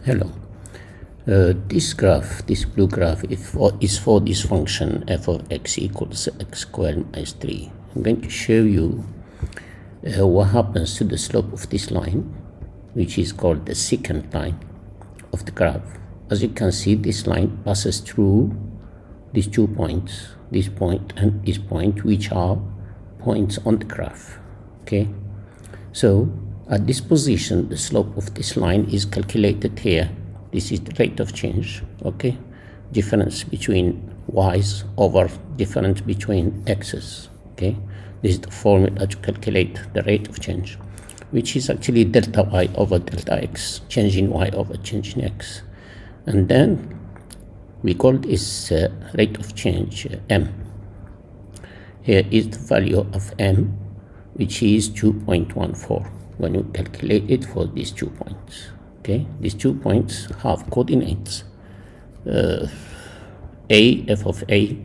Hello. This graph, this blue graph, is for this function f of x equals x squared minus 3. I'm going to show you what happens to the slope of this line, which is called the secant line of the graph. As you can see, this line passes through these 2 points, this point and this point, which are points on the graph. Okay, so at this position, the slope of this line is calculated here. This is the rate of change, okay? Difference between y's over difference between x's, okay? This is the formula to calculate the rate of change, which is actually delta y over delta x, change in y over change in x. And then we call this rate of change m. Here is the value of m, which is 2.14 when you calculate it for these 2 points. Okay, these 2 points have coordinates a f of a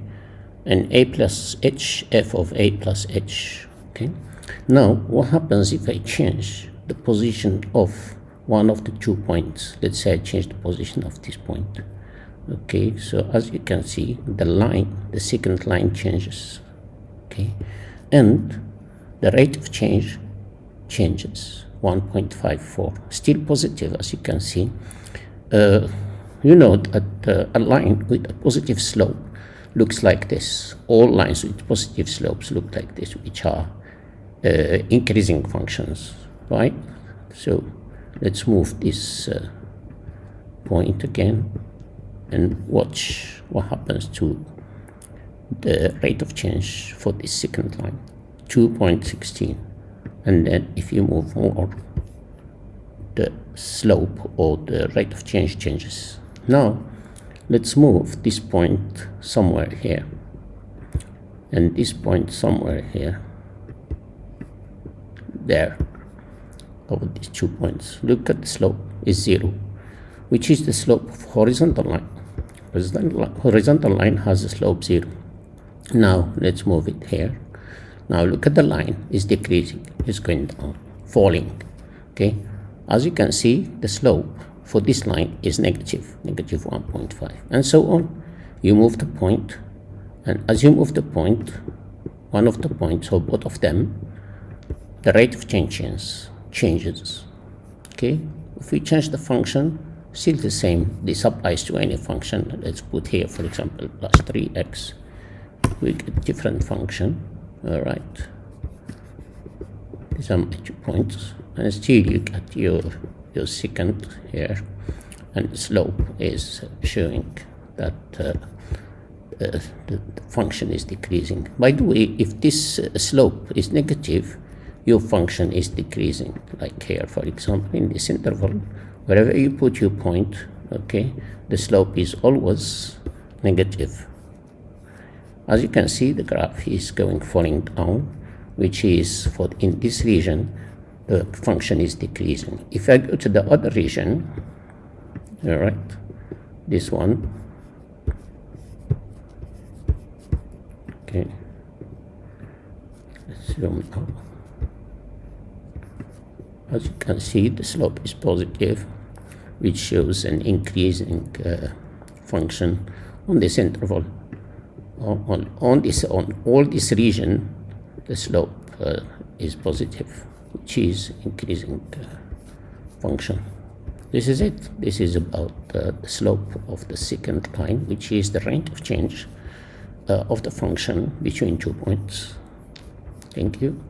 and a plus h f of a plus h. Okay, now what happens if I change the position of one of the 2 points? Let's say I change the position of this point. Okay, so as you can see, the line, the secant line changes. Okay, and the rate of change changes 1.54, still positive, as you can see. You know that a line with a positive slope looks like this. All lines with positive slopes look like this, which are increasing functions, right? So let's move this point again and watch what happens to the rate of change for this secant line, 2.16. And then if you move more, the slope or the rate of change changes. Now let's move this point somewhere here and this point somewhere here, there, over these 2 points. Look at the slope is 0, which is the slope of horizontal line. Horizontal line has a slope 0. Now let's move it here. Now look at the line, is decreasing, is going down, falling. Okay, as you can see, the slope for this line is negative 1.5, and so on. You move the point, and as you move the point, one of the points or both of them, the rate of change changes. Okay, if we change the function, still the same. This applies to any function. Let's put here, for example, plus 3x. We get different function. All right, these are my 2 points, and still you get your secant here, and the slope is showing that the function is decreasing. By the way, if this slope is negative, your function is decreasing. Like here, for example, in this interval, wherever you put your point, okay, the slope is always negative. As you can see, the graph is falling down, which is for in this region, the function is decreasing. If I go to the other region, all right, this one, okay, let's zoom out. As you can see, the slope is positive, which shows an increasing function on this interval. On all this region, the slope is positive, which is increasing function. This is it. This is about the slope of the secant line, which is the rate of change of the function between 2 points. Thank you.